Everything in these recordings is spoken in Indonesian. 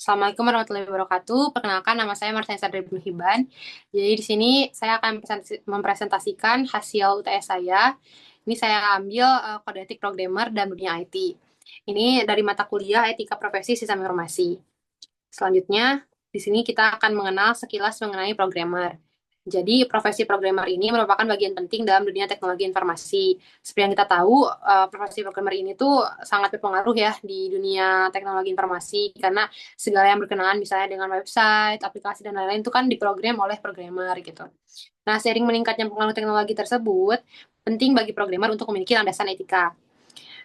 Assalamualaikum warahmatullahi wabarakatuh. Perkenalkan, nama saya Martina Sadri Ibnu Hibban. Jadi di sini saya akan mempresentasikan hasil UTS saya. Ini saya ambil kode etik programmer dan dunia IT. Ini dari mata kuliah Etika Profesi Sistem Informasi. Selanjutnya, di sini kita akan mengenal sekilas mengenai programmer. Jadi, profesi programmer ini merupakan bagian penting dalam dunia teknologi informasi. Seperti yang kita tahu, profesi programmer ini tuh sangat berpengaruh ya di dunia teknologi informasi, karena segala yang berkenaan misalnya dengan website, aplikasi, dan lain-lain itu kan diprogram oleh programmer gitu. Nah, seiring meningkatnya pengaruh teknologi tersebut, penting bagi programmer untuk memiliki landasan etika.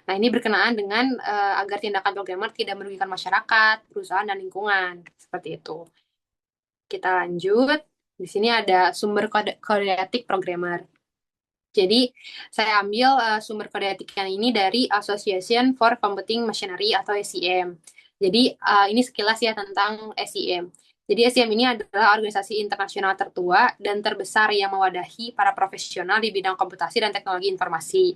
Nah, ini berkenaan dengan agar tindakan programmer tidak merugikan masyarakat, perusahaan, dan lingkungan. Seperti itu. Kita lanjut. Di sini ada sumber kode etik programmer. Jadi, saya ambil sumber kode etik yang ini dari Association for Computing Machinery atau SCM. Jadi, ini sekilas ya tentang SCM. Jadi, SCM ini adalah organisasi internasional tertua dan terbesar yang mewadahi para profesional di bidang komputasi dan teknologi informasi.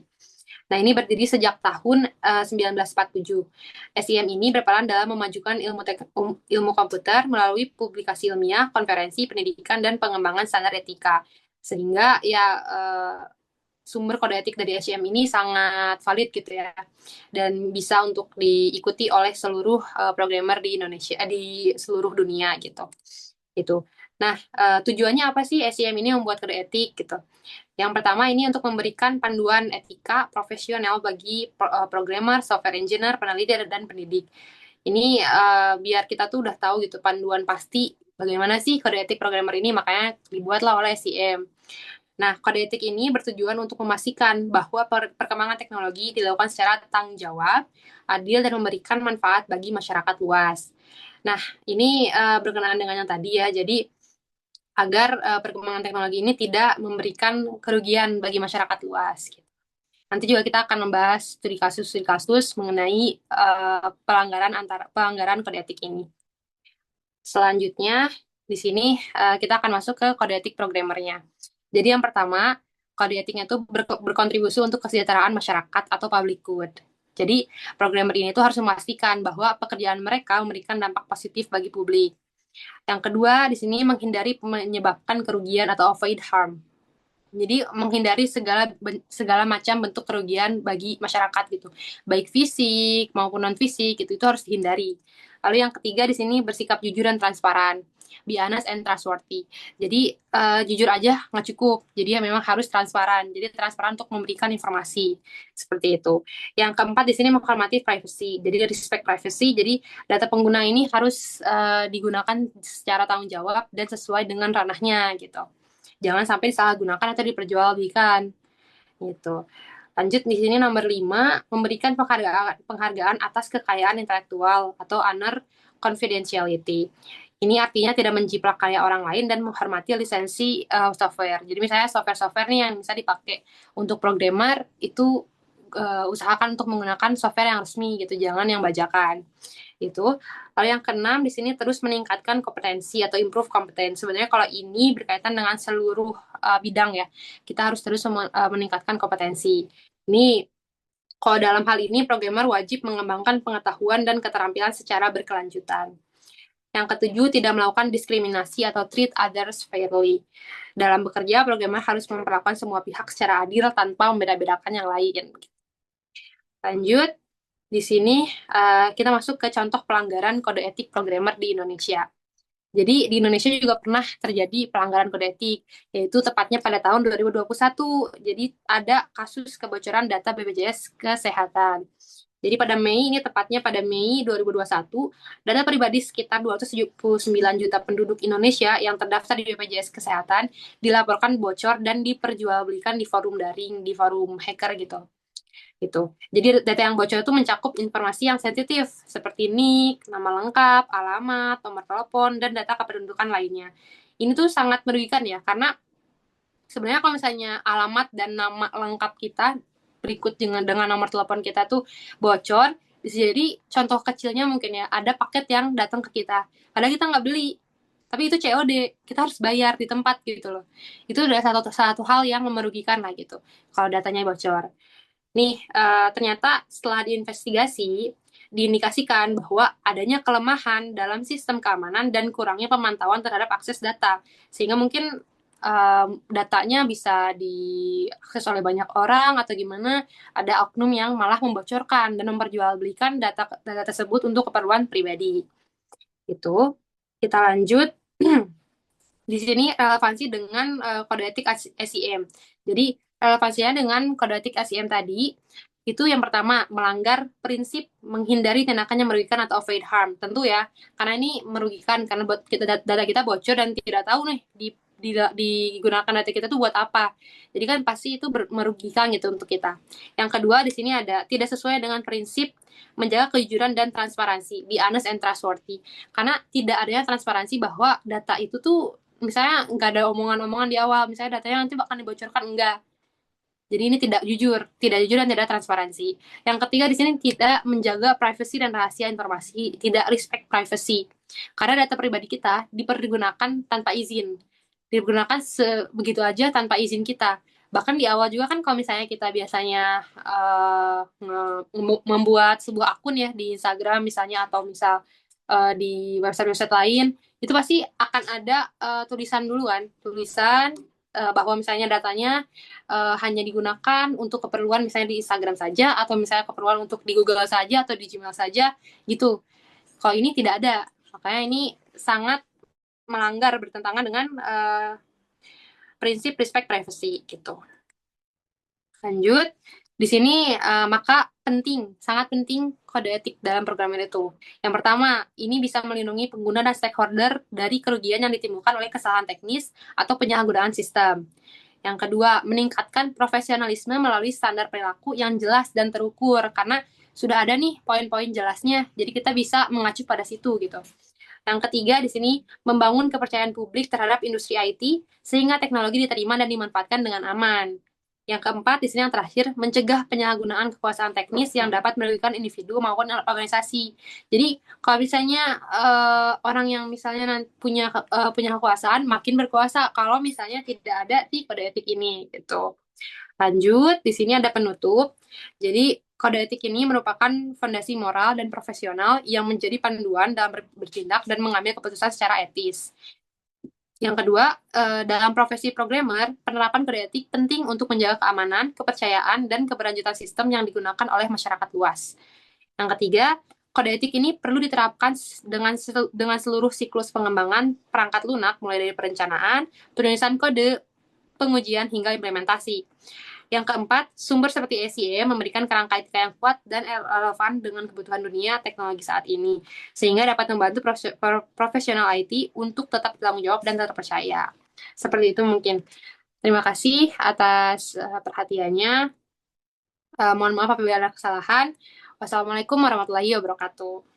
Nah, ini berdiri sejak tahun 1947. SIM ini berperan dalam memajukan ilmu komputer melalui publikasi ilmiah, konferensi, pendidikan, dan pengembangan standar etika. Sehingga ya sumber kode etik dari SIM ini sangat valid gitu ya. Dan bisa untuk diikuti oleh seluruh programmer di Indonesia, di seluruh dunia gitu. Itu. Nah, tujuannya apa sih SIM ini membuat kode etik gitu? Yang pertama ini untuk memberikan panduan etika profesional bagi programmer, software engineer, peneliti, dan pendidik. Ini biar kita tuh udah tahu gitu panduan pasti bagaimana sih kode etik programmer ini, makanya dibuatlah oleh SIM. Nah, kode etik ini bertujuan untuk memastikan bahwa perkembangan teknologi dilakukan secara tanggung jawab, adil, dan memberikan manfaat bagi masyarakat luas. Nah, ini berkenaan dengan yang tadi ya, jadi agar perkembangan teknologi ini tidak memberikan kerugian bagi masyarakat luas. Gitu. Nanti juga kita akan membahas studi kasus mengenai pelanggaran kode etik ini. Selanjutnya, di sini kita akan masuk ke kode etik programmernya. Jadi yang pertama, kode etiknya itu berkontribusi untuk kesejahteraan masyarakat atau public good. Jadi programmer ini tuh harus memastikan bahwa pekerjaan mereka memberikan dampak positif bagi publik. Yang kedua, di sini menghindari menyebabkan kerugian atau avoid harm. Jadi menghindari segala macam bentuk kerugian bagi masyarakat gitu, baik fisik maupun non fisik gitu, itu harus dihindari. Lalu yang ketiga di sini bersikap jujur dan transparan, be honest and trustworthy. Jadi jujur aja nggak cukup, jadi ya memang harus transparan. Jadi transparan untuk memberikan informasi seperti itu. Yang keempat di sini menghormati privacy, jadi respect privacy. Jadi data pengguna ini harus digunakan secara tanggung jawab dan sesuai dengan ranahnya gitu. Jangan sampai disalahgunakan atau diperjualbelikan gitu. Lanjut di sini nomor 5, memberikan penghargaan atas kekayaan intelektual atau honor confidentiality. Ini artinya tidak menjiplak karya orang lain dan menghormati lisensi software. Jadi misalnya software-software nih yang bisa dipakai untuk programmer itu usahakan untuk menggunakan software yang resmi gitu, jangan yang bajakan itu. Lalu yang keenam di sini terus meningkatkan kompetensi atau improve competence. Sebenarnya kalau ini berkaitan dengan seluruh bidang ya, kita harus terus meningkatkan kompetensi. Ini kalau dalam hal ini programmer wajib mengembangkan pengetahuan dan keterampilan secara berkelanjutan. Yang ketujuh, tidak melakukan diskriminasi atau treat others fairly. Dalam bekerja, programmer harus memperlakukan semua pihak secara adil tanpa membeda-bedakan yang lain. Lanjut, di sini kita masuk ke contoh pelanggaran kode etik programmer di Indonesia. Jadi di Indonesia juga pernah terjadi pelanggaran kode etik, yaitu tepatnya pada tahun 2021. Jadi ada kasus kebocoran data BPJS Kesehatan. Jadi pada Mei, ini tepatnya pada Mei 2021, data pribadi sekitar 279 juta penduduk Indonesia yang terdaftar di BPJS Kesehatan dilaporkan bocor dan diperjualbelikan di forum daring, di forum hacker gitu gitu. Jadi data yang bocor itu mencakup informasi yang sensitif seperti NIK, nama lengkap, alamat, nomor telepon, dan data kependudukan lainnya. Ini tuh sangat merugikan ya, karena sebenarnya kalau misalnya alamat dan nama lengkap kita berikut dengan nomor telepon kita tuh bocor, bisa jadi contoh kecilnya mungkin ya, ada paket yang datang ke kita, padahal kita nggak beli, tapi itu COD, kita harus bayar di tempat gitu loh. Itu udah satu hal yang merugikan lah gitu, kalau datanya bocor. Nih, ternyata setelah diinvestigasi, diindikasikan bahwa adanya kelemahan dalam sistem keamanan dan kurangnya pemantauan terhadap akses data. Sehingga mungkin datanya bisa diakses oleh banyak orang atau gimana, ada oknum yang malah membocorkan dan memperjualbelikan data data tersebut untuk keperluan pribadi. Itu kita lanjut. Di sini relevansi dengan kode etik SIM. Jadi relevansinya dengan kode etik SIM tadi itu yang pertama melanggar prinsip menghindari tindakan yang merugikan atau avoid harm. Tentu ya, karena ini merugikan karena buat kita data kita bocor dan tidak tahu nih digunakan data kita tuh buat apa. Jadi kan pasti itu merugikan gitu untuk kita. Yang kedua di sini ada tidak sesuai dengan prinsip menjaga kejujuran dan transparansi, be honest and trustworthy. Karena tidak adanya transparansi bahwa data itu tuh misalnya nggak ada omongan-omongan di awal, misalnya datanya nanti bakal dibocorkan, enggak. Jadi ini tidak jujur dan tidak transparansi. Yang ketiga di sini tidak menjaga privacy dan rahasia informasi, tidak respect privacy. Karena data pribadi kita dipergunakan tanpa izin, digunakan begitu aja tanpa izin kita. Bahkan di awal juga kan kalau misalnya kita biasanya membuat sebuah akun ya di Instagram misalnya atau misal di website-website lain, itu pasti akan ada tulisan duluan, tulisan bahwa misalnya datanya hanya digunakan untuk keperluan misalnya di Instagram saja atau misalnya keperluan untuk di Google saja atau di Gmail saja gitu. Kalau ini tidak ada, makanya ini sangat melanggar bertentangan dengan prinsip respect privacy gitu. Lanjut, di sini maka sangat penting kode etik dalam program itu. Yang pertama, ini bisa melindungi pengguna dan stakeholder dari kerugian yang ditimbulkan oleh kesalahan teknis atau penyalahgunaan sistem. Yang kedua, meningkatkan profesionalisme melalui standar perilaku yang jelas dan terukur karena sudah ada nih poin-poin jelasnya, jadi kita bisa mengacu pada situ gitu. Yang ketiga di sini membangun kepercayaan publik terhadap industri IT sehingga teknologi diterima dan dimanfaatkan dengan aman. Yang keempat di sini yang terakhir mencegah penyalahgunaan kekuasaan teknis yang dapat merugikan individu maupun organisasi. Jadi kalau misalnya orang yang misalnya punya kekuasaan makin berkuasa kalau misalnya tidak ada di kode etik ini gitu. Lanjut, di sini ada penutup. Jadi, kode etik ini merupakan fondasi moral dan profesional yang menjadi panduan dalam bertindak dan mengambil keputusan secara etis. Yang kedua, dalam profesi programmer, penerapan kode etik penting untuk menjaga keamanan, kepercayaan, dan keberlanjutan sistem yang digunakan oleh masyarakat luas. Yang ketiga, kode etik ini perlu diterapkan dengan seluruh siklus pengembangan perangkat lunak, mulai dari perencanaan, penulisan kode, pengujian, hingga implementasi. Yang keempat, sumber seperti SIM memberikan kerangka etika yang kuat dan relevan dengan kebutuhan dunia teknologi saat ini, sehingga dapat membantu profesional IT untuk tetap bertanggung jawab dan terpercaya. Seperti itu mungkin. Terima kasih atas perhatiannya. Mohon maaf apabila ada kesalahan. Wassalamualaikum warahmatullahi wabarakatuh.